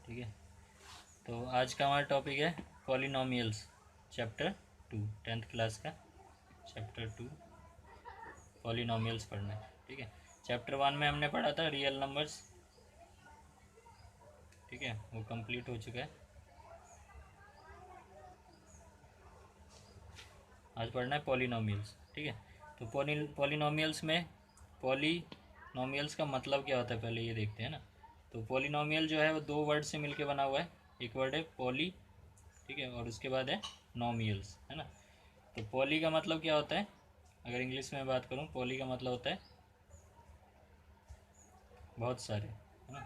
ठीक है। तो आज का हमारा टॉपिक है पॉलिनोमियल्स, चैप्टर 2, 10th क्लास का चैप्टर 2 पॉलिनोमियल्स पढ़ना है। ठीक है। चैप्टर 1 में हमने पढ़ा था रियल नंबर्स, ठीक है, वो कंप्लीट हो चुका है। आज पढ़ना है पॉलिनोमियल्स। ठीक है। तो पॉलिनोमियल्स में पॉलिनोमियल्स का मतलब क्या होता है पहले ये देखते हैं ना। तो पॉलिनोमियल जो है वो दो वर्ड से मिलके बना हुआ है। एक वर्ड है पॉली, ठीक है, और उसके बाद है नोमियल्स, है ना। तो पॉली का मतलब क्या होता है, अगर इंग्लिश में बात करूँ, पॉली का मतलब होता है बहुत सारे, है ना।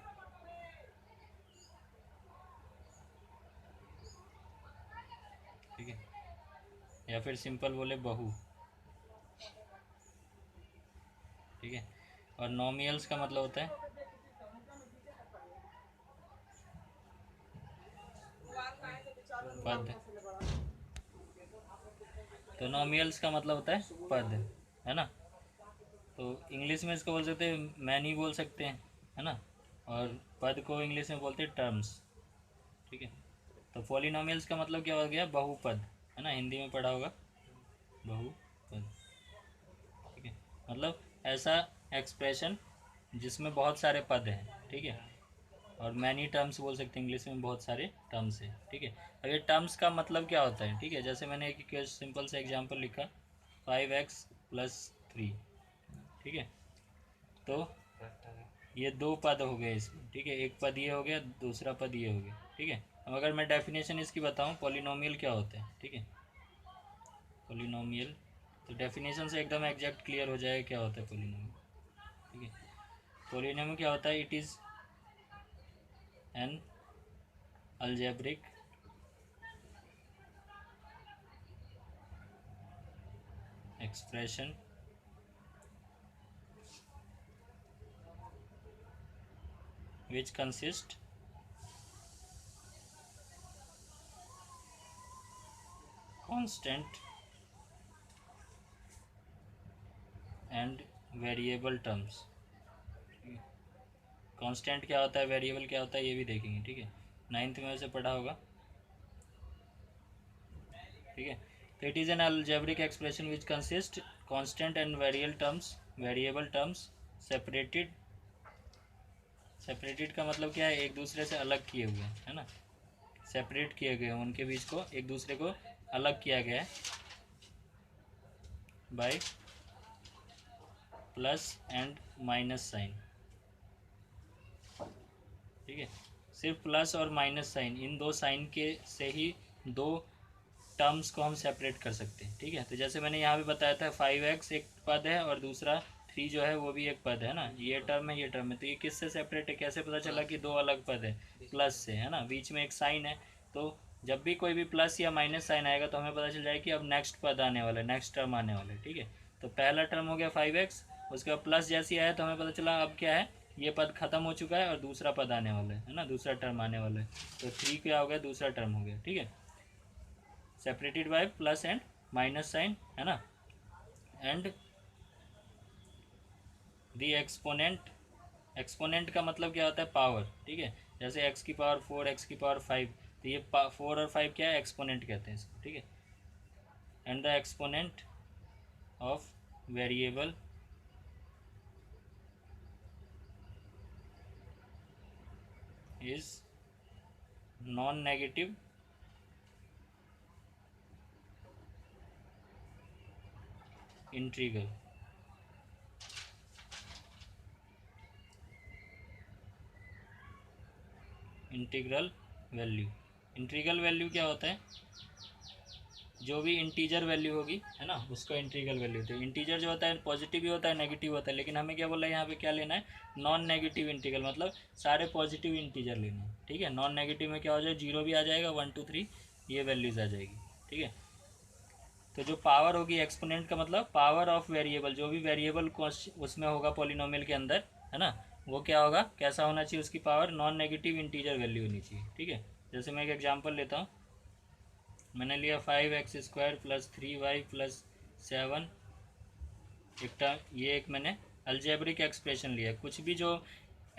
ठीक है, या फिर सिंपल बोले बहु। ठीक है। और नोमियल्स का मतलब होता है पद। तो नोमियल्स का मतलब होता है पद, है ना। तो इंग्लिश में इसको बोल सकते हैं मैनी बोल सकते हैं, है ना। और पद को इंग्लिश में बोलते हैं टर्म्स। ठीक है। तो पॉलिनोमियल्स का मतलब क्या हो गया, बहुपद, है ना, हिंदी में पढ़ा होगा बहुपद। ठीक है। मतलब ऐसा एक्सप्रेशन जिसमें बहुत सारे पद हैं। ठीक है। और मैनी टर्म्स बोल सकते हैं, इंग्लिश में बहुत सारे टर्म्स हैं। ठीक है। अब ये टर्म्स का मतलब क्या होता है, ठीक है, जैसे मैंने एक सिंपल सा एग्जांपल लिखा 5x+3। ठीक है। तो ये दो पद हो गए इसमें। ठीक है, एक पद ये हो गया, दूसरा पद ये हो गया। ठीक है। अब अगर मैं डेफिनेशन इसकी बताऊं पॉलिनोमियल क्या होता है, ठीक है, पॉलिनोमियल, तो डेफिनेशन से एकदम एग्जैक्ट क्लियर हो जाएगा क्या होता है पॉलिनोमियल। ठीक है। पॉलिनोमियल क्या होता है, it is an algebraic expression which consist constant and variable terms। Constant क्या होता है, वेरिएबल क्या होता है, ये भी देखेंगे। ठीक है, 9th में उसे पढ़ा होगा। ठीक है। तो it is an algebraic expression which consist constant and variable terms separated. Separated का मतलब क्या है, एक दूसरे से अलग किए हुए, है ना, सेपरेट किए गए, उनके बीच को एक दूसरे को अलग किया गया है by plus and minus sign. ठीक है। सिर्फ प्लस और माइनस साइन, इन दो साइन के से ही दो टर्म्स को हम सेपरेट कर सकते हैं। ठीक है। तो जैसे मैंने यहाँ भी बताया था 5x एक पद है और दूसरा 3 जो है वो भी एक पद है ना, ये टर्म है ये टर्म है। तो ये किससे सेपरेट है, कैसे पता चला कि दो अलग पद है, प्लस से, है ना, बीच में एक साइन है। तो जब भी कोई भी प्लस या माइनस साइन आएगा तो हमें पता चल जाएगा कि अब नेक्स्ट पद आने वाला है, नेक्स्ट टर्म आने वाला है। ठीक है। तो पहला टर्म हो गया 5x, उसके बाद प्लस जैसी आया तो हमें पता चला अब क्या है, ये पद खत्म हो चुका है और दूसरा पद आने वाला है ना, दूसरा टर्म आने वाला है। तो 3 क्या हो गया, दूसरा टर्म हो गया। ठीक है, separated by plus and minus sign, है ना। एंड दी एक्सपोनेंट, एक्सपोनेंट का मतलब क्या होता है, पावर। ठीक है, जैसे x की पावर 4, x की पावर 5, तो ये 4 और 5 क्या है, एक्सपोनेंट कहते हैं इसको। ठीक है। And the exponent of variable is non negative integral. Integral value, integral value क्या होता है, जो भी इंटीजर वैल्यू होगी, है ना, उसको इंटीग्रल वैल्यू। तो इंटीजर जो होता है पॉजिटिव भी होता है नेगेटिव होता है, लेकिन हमें क्या बोला है यहाँ पे, क्या लेना है, नॉन नेगेटिव इंटीग्रल, मतलब सारे पॉजिटिव इंटीजर लेने हैं। ठीक है। नॉन नेगेटिव में क्या हो जाए, 0 भी आ जाएगा, 1 2 3 ये वैल्यूज़ आ जाएगी। ठीक है। तो जो पावर होगी, एक्सपोनेंट का मतलब पावर ऑफ वेरिएबल, जो भी वेरिएबल उसमें होगा पॉलिनोमियल के अंदर, है ना, वो क्या होगा, कैसा होना चाहिए, उसकी power non negative integer value होनी चाहिए। ठीक है। जैसे मैं एक एग्जांपल लेता हूँ, मैंने लिया 5x² + 3y + 7, एक टर्म, ये एक मैंने अलजेब्रिक एक्सप्रेशन लिया। कुछ भी जो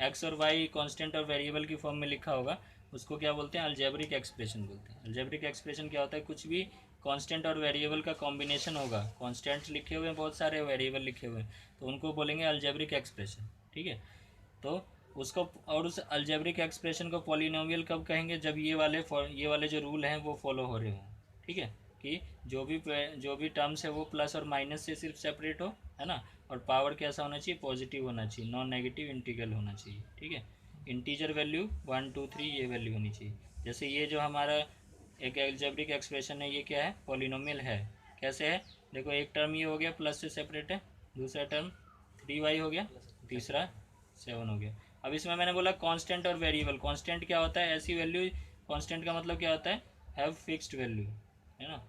x और y कांस्टेंट और वेरिएबल की फॉर्म में लिखा होगा उसको क्या बोलते हैं, अलजेब्रिक एक्सप्रेशन बोलते हैं। अलजेब्रिक एक्सप्रेशन क्या होता है, कुछ भी कांस्टेंट और वेरिएबल का कॉम्बिनेशन होगा, कांस्टेंट्स लिखे हुए हैं बहुत सारे, वेरिएबल लिखे हुए हैं, तो उनको बोलेंगे अलजेब्रिक एक्सप्रेशन। ठीक है, तो उसको, और उस अलजेब्रिक एक्सप्रेशन को पॉलिनोमियल कब कहेंगे, जब ये वाले जो रूल हैं वो फॉलो हो रहे हों। ठीक है, कि जो भी टर्म्स है वो प्लस और माइनस से सिर्फ सेपरेट हो, है ना, और पावर कैसा होना चाहिए, पॉजिटिव होना चाहिए, नॉन नेगेटिव इंटीग्रल होना चाहिए। ठीक है, इंटीजर वैल्यू 1 2 3 ये वैल्यू होनी चाहिए। जैसे ये जो हमारा एक अलजेब्रिक एक्सप्रेशन है, ये क्या है, पॉलिनोमियल है। कैसे है, देखो एक टर्म ये हो गया प्लस से सेपरेट है, दूसरा टर्म 3y हो गया, तीसरा 7 हो गया। अब इसमें मैंने बोला कांस्टेंट और वेरिएबल। कांस्टेंट क्या होता है, ऐसी वैल्यू, कांस्टेंट का मतलब क्या होता है, हैव फिक्स्ड वैल्यू, है ना,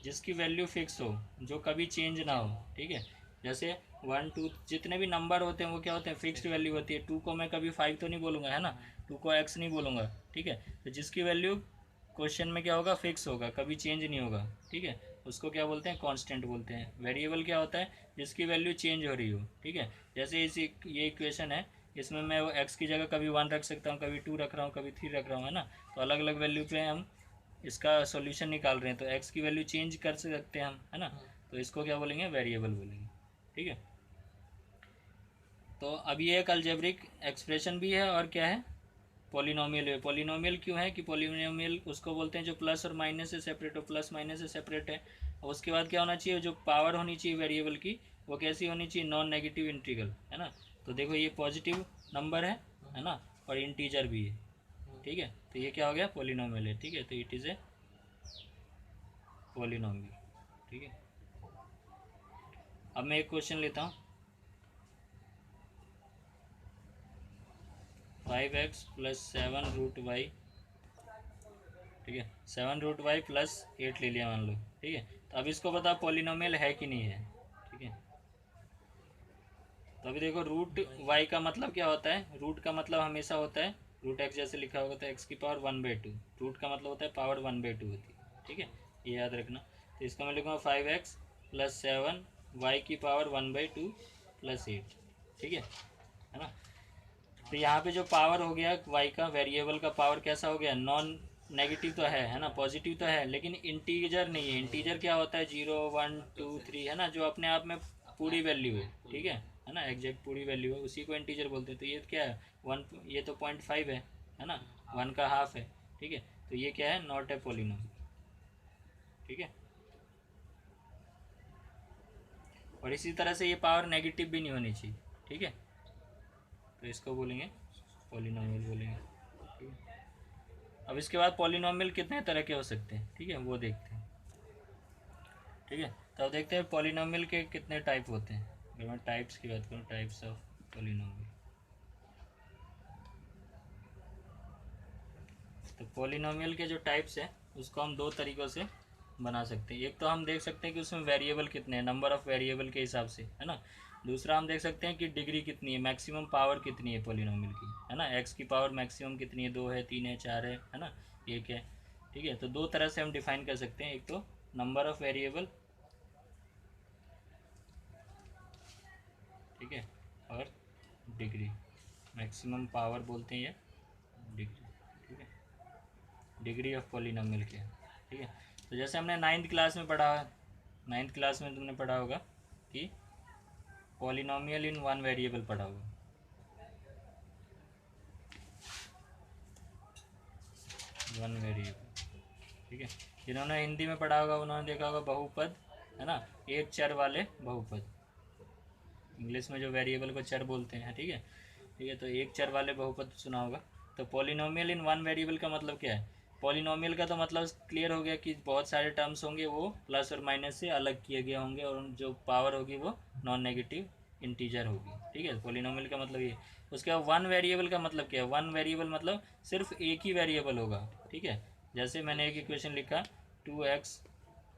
जिसकी वैल्यू फिक्स हो, जो कभी चेंज ना हो। ठीक है, जैसे 1 2 जितने भी नंबर होते हैं वो क्या होते हैं, फिक्स्ड वैल्यू होती है। 2 को मैं कभी 5 तो नहीं बोलूँगा, है ना, 2 को x नहीं बोलूँगा। ठीक है, तो जिसकी वैल्यू क्वेश्चन में क्या होगा, फिक्स होगा, कभी चेंज नहीं होगा। ठीक है, उसको क्या बोलते हैं, कांस्टेंट बोलते हैं। वेरिएबल क्या होता है, जिसकी वैल्यू चेंज हो रही हो। ठीक है, जैसे ये इक्वेशन है, इसमें मैं वो x की जगह कभी 1 रख सकता हूँ, कभी 2 रख रहा हूँ, कभी 3 रख रहा हूँ, है ना, तो अलग अलग वैल्यू पे हम इसका सॉल्यूशन निकाल रहे हैं, तो x की वैल्यू चेंज कर सकते हैं हम, है ना, तो इसको क्या बोलेंगे, वेरिएबल बोलेंगे। ठीक है, तो अब ये एक अलजेब्रिक एक्सप्रेशन भी है और क्या है, पॉलिनोमियल है। पॉलिनोमियल क्यों है कि पॉलिनोमियल उसको बोलते हैं जो प्लस और माइनस से सेपरेट हो, प्लस माइनस से सेपरेट है। और उसके बाद क्या होना चाहिए, जो पावर होनी चाहिए वेरिएबल की, वो कैसी होनी चाहिए, नॉन नेगेटिव इंटीग्रल, है ना। तो देखो ये पॉजिटिव नंबर है ना, और इंटीजर भी है। ठीक है, तो ये क्या हो गया, पॉलिनोमियल है। ठीक है, तो इट इज़ ए पॉलिनोमियल। ठीक है, अब मैं एक क्वेश्चन लेता हूँ, 5x प्लस 7 रूट वाई। ठीक है, 7 रूट वाई प्लस 8 ले लिया मान लो। ठीक है, तो अब इसको बताओ पॉलिनोमियल है कि नहीं है। ठीक है, तो अभी देखो रूट वाई का मतलब क्या होता है, रूट का मतलब हमेशा होता है, रूट एक्स जैसे लिखा होगा तो एक्स की पावर 1/2, रूट का मतलब होता है पावर 1/2 होती है। ठीक है, ये याद रखना। तो इसका मैं लिखूँगा 5x प्लस 7 वाई की पावर 1/2 प्लस 8। ठीक है ना। तो यहाँ पे जो पावर हो गया वाई का, वेरिएबल का पावर कैसा हो गया, नॉन नेगेटिव तो है ना, पॉजिटिव तो है, लेकिन इंटीजर नहीं है। इंटीजर क्या होता है, 0 1 2 3, है ना, जो अपने आप में पूरी वैल्यू है। ठीक है ना, एग्जैक्ट पूरी वैल्यू है, उसी को इंटीजर बोलते हैं। तो ये क्या है, 1, ये तो 0.5 है ना, 1 का हाफ है। ठीक है, तो ये क्या है, नॉट ए पॉलिनोमियल। ठीक है, और इसी तरह से ये पावर नेगेटिव भी नहीं होनी चाहिए। ठीक है, तो इसको बोलेंगे पॉलिनोमियल बोलेंगे। ठीक है, अब इसके बाद पॉलिनोमियल कितने तरह के हो सकते हैं, ठीक है, वो देखते हैं। ठीक है, तो अब देखते हैं पॉलिनोमियल के कितने टाइप होते हैं। अगर मैं टाइप्स की बात करूँ, टाइप्स ऑफ पॉलिनोमियल, तो पॉलिनोमियल के जो टाइप्स हैं उसको हम दो तरीक़ों से बना सकते हैं। एक तो हम देख सकते हैं कि उसमें वेरिएबल कितने हैं, नंबर ऑफ़ वेरिएबल के हिसाब से, है ना। दूसरा हम देख सकते हैं कि डिग्री कितनी है, मैक्सिमम पावर कितनी है पॉलिनोमियल की, है ना, एक्स की पावर मैक्सिमम कितनी है, 2 है, 3 है, 4 है ना, 1 है। ठीक है, तो दो तरह से हम डिफाइन कर सकते हैं, एक तो नंबर ऑफ़ वेरिएबल, ठीक है, और डिग्री, मैक्सिमम पावर बोलते हैं ये डिग्री। ठीक है, डिग्री ऑफ पॉलिनोमियल के। ठीक है, तो जैसे हमने 9th क्लास में पढ़ा, 9th क्लास में तुमने पढ़ा होगा कि पॉलिनोमियल इन वन वेरिएबल पढ़ा होगा, वन वेरिएबल। ठीक है, जिन्होंने हिंदी में पढ़ा होगा उन्होंने देखा होगा बहुपद, है ना, एक चर वाले बहुपद, इंग्लिश में जो वेरिएबल को चर बोलते हैं। ठीक है, ठीक है, तो एक चर वाले बहुपद सुना होगा। तो पॉलिनोमियल इन वन वेरिएबल का मतलब क्या है, पॉलिनोमियल का तो मतलब क्लियर हो गया कि बहुत सारे टर्म्स होंगे, वो प्लस और माइनस से अलग किए गए होंगे, और जो पावर होगी वो नॉन नेगेटिव इंटीजर होगी। ठीक है, पॉलिनोमियल का मतलब ये। उसके बाद वन वेरिएबल का मतलब क्या है, वन वेरिएबल मतलब सिर्फ एक ही वेरिएबल होगा। ठीक है, जैसे मैंने एक इक्वेशन लिखा 2x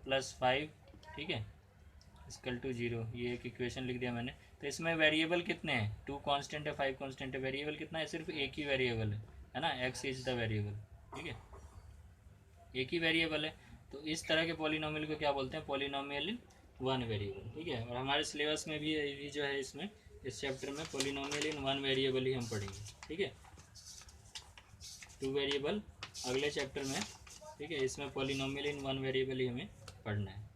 प्लस 5, ठीक है, इक्वल टू 0, ये एक इक्वेशन लिख दिया मैंने। तो इसमें वेरिएबल कितने हैं, 2 कांस्टेंट है, 5 कांस्टेंट है, वेरिएबल कितना है, सिर्फ एक ही वेरिएबल है ना, x इज द वेरिएबल। ठीक है, एक ही वेरिएबल है। तो इस तरह के पॉलिनोमियल को क्या बोलते हैं, पॉलिनोमियल इन वन वेरिएबल। ठीक है, और हमारे सिलेबस में भी जो है इसमें इस चैप्टर में पॉलिनोमियल इन वन वेरिएबल ही हम पढ़ेंगे, ठीक है। टू वेरिएबल अगले चैप्टर में, ठीक है। इसमें पॉलिनोमियल इन वन वेरिएबल ही हमें पढ़ना है,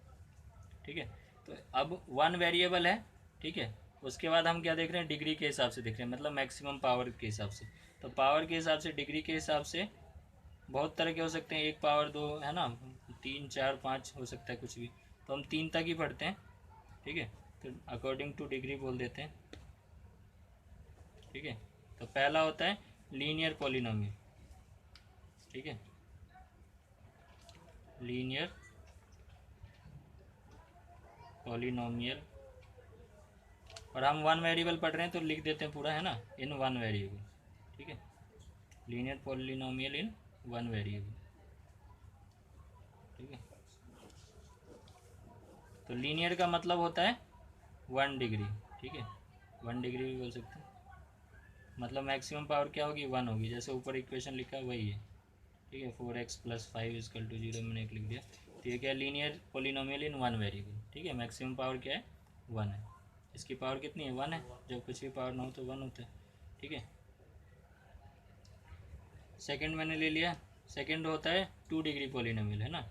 ठीक है। तो अब वन वेरिएबल है, ठीक है। उसके बाद हम क्या देख रहे हैं, डिग्री के हिसाब से देख रहे हैं, मतलब मैक्सिमम पावर के हिसाब से। तो पावर के हिसाब से, डिग्री के हिसाब से बहुत तरह के हो सकते हैं, 1/2 है ना, 3 4 5 हो सकता है कुछ भी। तो हम 3 तक ही पढ़ते हैं, ठीक है। तो अकॉर्डिंग टू डिग्री बोल देते हैं, ठीक है। तो पहला होता है लीनियर पॉलिनोमियल, ठीक है, लीनियर पॉलिनोमियल। और हम वन वेरिएबल पढ़ रहे हैं तो लिख देते हैं पूरा, है ना, इन वन वेरिएबल, ठीक है। Linear polynomial in one variable, ठीक है। तो लीनियर का मतलब होता है 1 डिग्री, ठीक है, 1 डिग्री भी बोल सकते हैं। मतलब मैक्सिमम पावर क्या होगी, 1 होगी, जैसे ऊपर इक्वेशन लिखा है वही है, ठीक है। 4x + 5 = 0 मैंने एक लिख दिया। तो ये क्या है, linear polynomial in one variable, ठीक है। मैक्सिमम पावर क्या है, 1 है। इसकी पावर कितनी है, 1 है। जब कुछ भी पावर ना हो तो 1 होता है, ठीक है। सेकंड मैंने ले लिया, सेकंड होता है 2 डिग्री पॉलिनोमियल, है ना।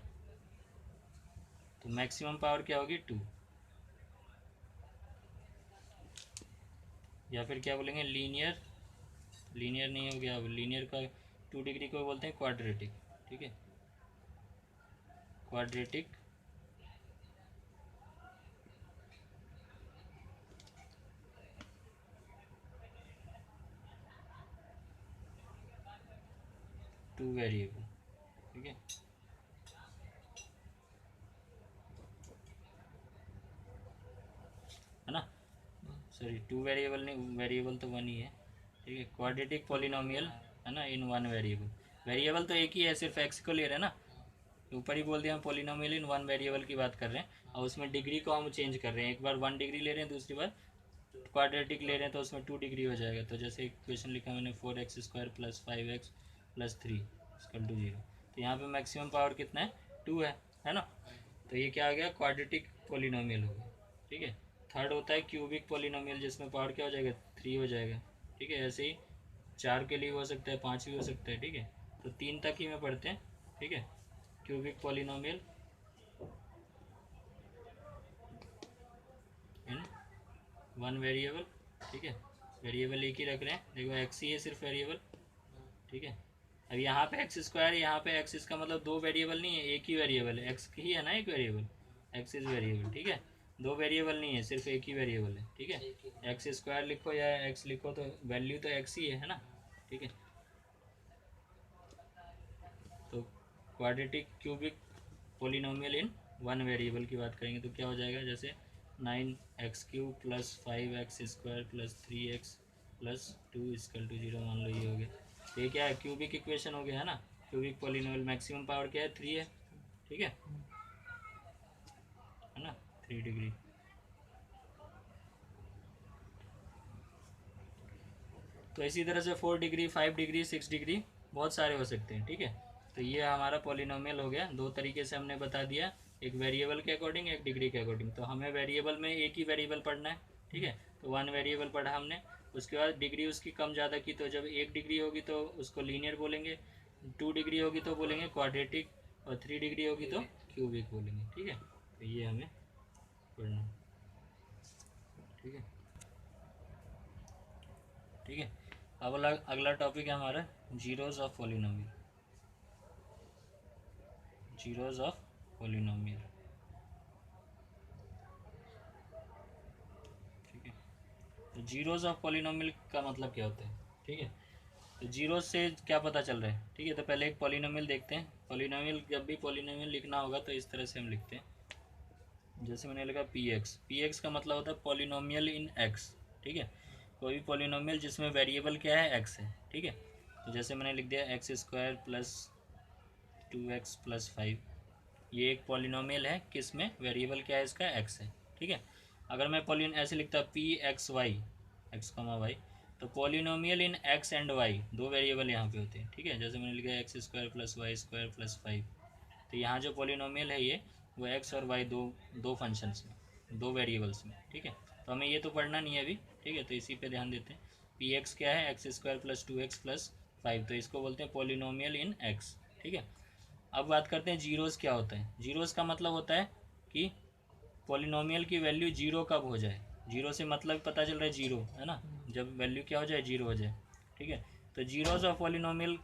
तो मैक्सिमम पावर क्या होगी, 2। या फिर क्या बोलेंगे, लीनियर, लीनियर नहीं हो गया, अब लीनियर का 2 डिग्री को बोलते हैं क्वाड्रेटिक, ठीक है, क्वाड्रेटिक टू वेरिएबल, ठीक है। है ना, सॉरी 2 वेरिएबल नहीं, वेरिएबल तो 1 ही है, ठीक है। क्वाड्रेटिक पॉलिनोमियल, है ना, इन वन वेरिएबल। वेरिएबल तो एक ही है, सिर्फ एक्स को ले रहे हैं ना, ऊपर ही बोल दिया हम पॉलिनोमियल इन वन वेरिएबल की बात कर रहे हैं। और उसमें डिग्री को हम चेंज कर रहे हैं, एक बार 1 डिग्री ले रहे हैं, दूसरी बार क्वाड्रेटिक ले रहे हैं, तो उसमें 2 डिग्री हो जाएगा। तो जैसे इक्वेशन लिखा मैंने 4x² + 5x + 3 = 0। तो यहाँ पे मैक्सिमम पावर कितना है, 2 है ना। तो ये क्या आ गया, क्वाड्रेटिक पॉलिनोमियल हो गया, ठीक है। थर्ड होता है क्यूबिक पॉलिनोमियल, जिसमें पावर क्या हो जाएगा, 3 हो जाएगा, ठीक है। ऐसे ही 4 के लिए हो सकता है, 5 भी हो सकता है, ठीक है। तो 3 तक ही में पढ़ते हैं, ठीक है। Cubic polynomial in one variable, ठीक है। वेरिएबल एक ही रख रहे हैं, देखो एक्स ही है सिर्फ वेरिएबल, ठीक है। अब यहाँ पे x², यहाँ पे एक्स, इसका मतलब 2 वेरिएबल नहीं है, एक ही वेरिएबल है, एक्स ही है ना एक वेरिएबल, एक्स इज वेरिएबल, ठीक है। 2 वेरिएबल नहीं है, सिर्फ एक ही वेरिएबल है, ठीक है। x² लिखो या x लिखो तो वैल्यू तो x ही है ना, ठीक है। तो quadratic cubic polynomial in one variable की बात करेंगे तो क्या हो जाएगा, जैसे 9x³ + 5x² + 3x + 2 = 0, मान लो ये हो गया। तो ये क्या है, क्यूबिक इक्वेशन हो गया, है ना। क्यूबिक पॉलिनोमियल, मैक्सिमम पावर क्या है, 3 है, ठीक है ना, 3 डिग्री। तो इसी तरह से 4 डिग्री, 5 डिग्री, 6 डिग्री, बहुत सारे हो सकते हैं, ठीक है। तो ये हमारा पॉलिनोमियल हो गया, 2 तरीके से हमने बता दिया, एक वेरिएबल के अकॉर्डिंग, एक डिग्री के अकॉर्डिंग। तो हमें वेरिएबल में एक ही वेरिएबल पढ़ना है, ठीक है। तो 1 वेरिएबल पढ़ा हमने, उसके बाद डिग्री उसकी कम ज़्यादा की, तो जब 1 डिग्री होगी तो उसको लीनियर बोलेंगे, 2 डिग्री होगी तो बोलेंगे क्वाड्रेटिक, और 3 डिग्री होगी तो क्यूबिक बोलेंगे, ठीक है। तो ये हमें पढ़ना है, ठीक है, ठीक है। अब अगला टॉपिक है हमारा zeros of polynomial, zeros of polynomial, ठीक है। तो जीरोज ऑफ पॉलिनोमियल का मतलब क्या होता है, ठीक है। तो जीरो से क्या पता चल रहा है, ठीक है। तो पहले एक पॉलिनोमियल देखते हैं। पॉलिनोमियल, जब भी पॉलिनोमियल लिखना होगा तो इस तरह से हम लिखते हैं, जैसे मैंने लिखा px का मतलब होता है पॉलिनोमियल इन x, ठीक है। कोई भी पॉलिनोमियल जिसमें वेरिएबल क्या है, x है, ठीक है। तो जैसे मैंने लिख दिया x² + 2x + 5, ये एक पॉलिनोमियल है, किस में वेरिएबल क्या है इसका, x है, ठीक है। अगर मैं पॉलिन ऐसे लिखता pxy, x, y, तो polynomial in x and y, 2 variable यहाँ पे होते हैं, ठीक है। जैसे मैंने लिखा x² + y² + 5, तो यहाँ जो पॉलिनोमियल है ये, वो x और y, दो फंक्शंस में, 2 वेरिएबल्स में, ठीक है। तो हमें ये तो पढ़ना नहीं है अभी, ठीक है। तो इसी पे ध्यान देते हैं। पी एक्स क्या है, x square plus 2x plus 5, तो इसको बोलते हैं पॉलिनोमियल इन एक्स, ठीक है। अब बात करते हैं जीरोज़ क्या होता है। जीरोज़ का मतलब होता है कि पॉलिनोमियल की वैल्यू जीरो कब हो जाए। जीरो से मतलब पता चल रहा है जीरो, है ना, जब वैल्यू क्या हो जाए, जीरो हो जाए, ठीक है। तो zeros of polynomial,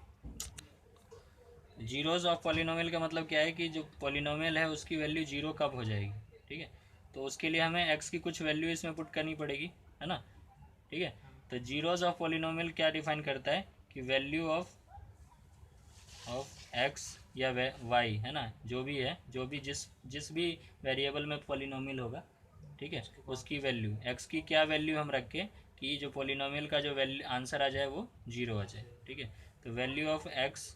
zeros of polynomial का मतलब क्या है कि जो पॉलिनोमियल है उसकी वैल्यू जीरो कब हो जाएगी, ठीक है। तो उसके लिए हमें एक्स की कुछ वैल्यू इसमें पुट करनी पड़ेगी, है ना, ठीक है। तो जीरोज़ ऑफ पॉलिनोमियल क्या डिफाइन करता है कि वैल्यू ऑफ एक्स या वाई, है ना, जो भी है, जो भी जिस भी वेरिएबल में पॉलिनोमियल होगा, ठीक है, उसकी वैल्यू एक्स की क्या वैल्यू हम रखें कि जो पॉलिनोमियल का जो वैल्यू आंसर आ जाए वो जीरो आ जाए, ठीक है। तो वैल्यू ऑफ एक्स,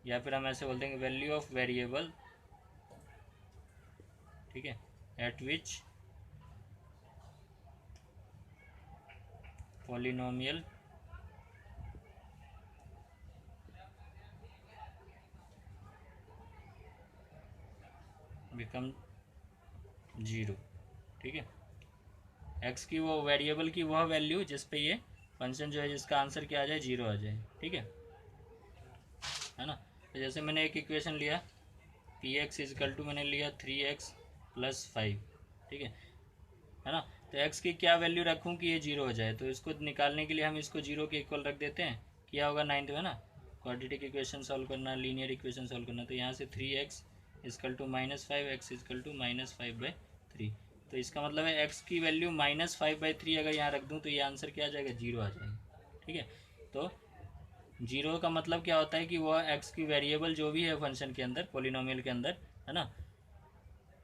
या फिर हम ऐसे बोलते हैं वैल्यू ऑफ वेरिएबल, ठीक है, एट विच पॉलिनोमियल बिकम जीरो, ठीक है। एक्स की वो वेरिएबल की वह वैल्यू जिस पे ये फंक्शन जो है जिसका आंसर क्या आ जाए, जीरो आ जाए, ठीक है ना। तो जैसे मैंने एक इक्वेशन लिया, पी एक्स इजकल टू मैंने लिया 3x प्लस 5, ठीक है ना। तो x की क्या वैल्यू रखूँ कि ये जीरो हो जाए, तो इसको निकालने के लिए हम इसको जीरो के इक्वल रख देते हैं। क्या होगा 9th में ना, क्वाड्रेटिक इक्वेशन सॉल्व करना, लीनियर इक्वेशन सॉल्व करना। तो यहाँ से 3x is equal to -5, x is equal to -5/3। तो इसका मतलब है x की वैल्यू -5/3 अगर यहाँ रख दूँ तो ये आंसर क्या आ जाएगा, जीरो आ जाएगा, ठीक है। तो जीरो का मतलब क्या होता है कि वह एक्स की वेरिएबल जो भी है फंक्शन के अंदर, पॉलिनोमियल के अंदर, है ना,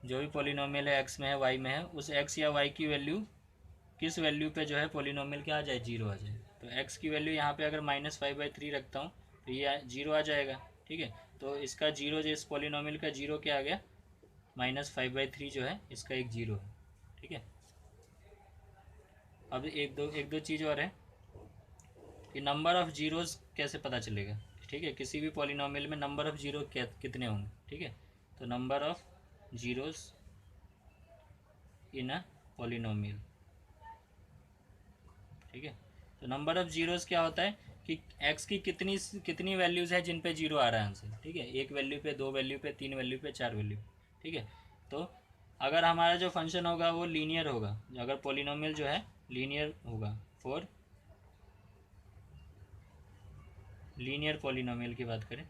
जो भी पॉलिनोमियल है एक्स में है वाई में है, उस एक्स या वाई की वैल्यू किस वैल्यू पे जो है पॉलिनोमियल क्या आ जाए, जीरो आ जाए। तो एक्स की वैल्यू यहाँ पे अगर -5/3 रखता हूँ तो ये जीरो आ जाएगा, ठीक है। तो इसका जीरो, जो इस पॉलिनोमियल का जीरो क्या आ गया, -5/3 जो है इसका एक जीरो है, ठीक है। अब एक दो चीज़ और है कि नंबर ऑफ़ जीरोज़ कैसे पता चलेगा, ठीक है। किसी भी पॉलिनोमियल में नंबर ऑफ़ जीरो कितने होंगे, ठीक है। तो number of zeros in a polynomial, ठीक है। तो नंबर ऑफ़ जीरोज़ क्या होता है कि एक्स की कितनी कितनी वैल्यूज़ है जिन पे जीरो आ रहा है आंसर, ठीक है। एक वैल्यू पे, दो वैल्यू पे, तीन वैल्यू पे, चार वैल्यू, ठीक है। तो अगर हमारा जो फंक्शन होगा वो लीनियर होगा, अगर पॉलिनोमियल जो है लीनियर होगा, फॉर लीनियर पॉलिनोमियल की बात करें,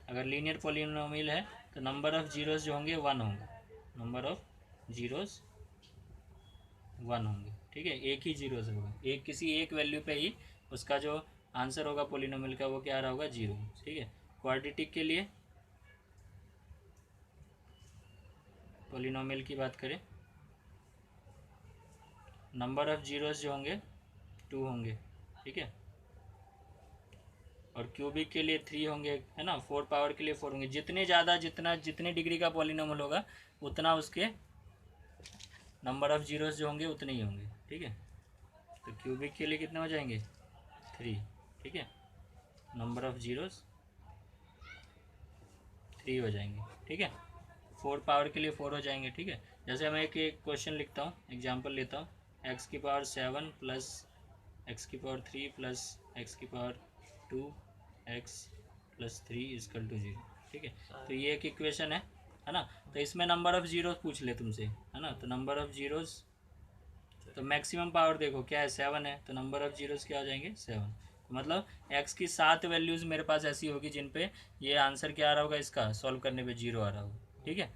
अगर लीनियर पॉलिनोमियल है तो नंबर ऑफ़ जीरोज़ जो होंगे वन होंगे, नंबर ऑफ़ जीरोज़ वन होंगे, ठीक है। एक ही जीरोज़ होगा, एक किसी एक वैल्यू पे ही उसका जो आंसर होगा पॉलिनोमियल का वो क्या आ रहा होगा, जीरो, ठीक है। क्वाड्रेटिक के लिए पॉलिनोमियल की बात करें, नंबर ऑफ़ जीरोज़ जो होंगे टू होंगे, ठीक है। और क्यूबिक के लिए थ्री होंगे, है ना, फोर पावर के लिए फोर होंगे। जितने ज़्यादा, जितने डिग्री का पॉलिनोमियल होगा उतना उसके नंबर ऑफ़ जीरोज़ जो होंगे उतने ही होंगे, ठीक है। तो क्यूबिक के लिए कितने हो जाएंगे, थ्री, ठीक है। नंबर ऑफ़ जीरोज़ थ्री हो जाएंगे, ठीक है। फोर पावर के लिए फोर हो जाएंगे, ठीक है। जैसे मैं एक क्वेश्चन लिखता हूँ, एग्जांपल लेता हूँ, एक्स की पावर 7 प्लस एक्स की पावर 3 प्लस एक्स की power 2x plus 3 is equal to 0, ठीक है। तो ये एक इक्वेशन है ना। तो इसमें नंबर ऑफ़ जीरोज़ पूछ ले तुमसे, है ना। तो नंबर ऑफ़ जीरोज़, तो मैक्सिमम पावर देखो क्या है, 7 है, तो नंबर ऑफ़ जीरोज़ क्या आ जाएंगे, 7। तो मतलब एक्स की 7 वैल्यूज़ मेरे पास ऐसी होगी जिन पे ये आंसर क्या आ रहा होगा, इसका सॉल्व करने पे जीरो आ रहा होगा, ठीक है।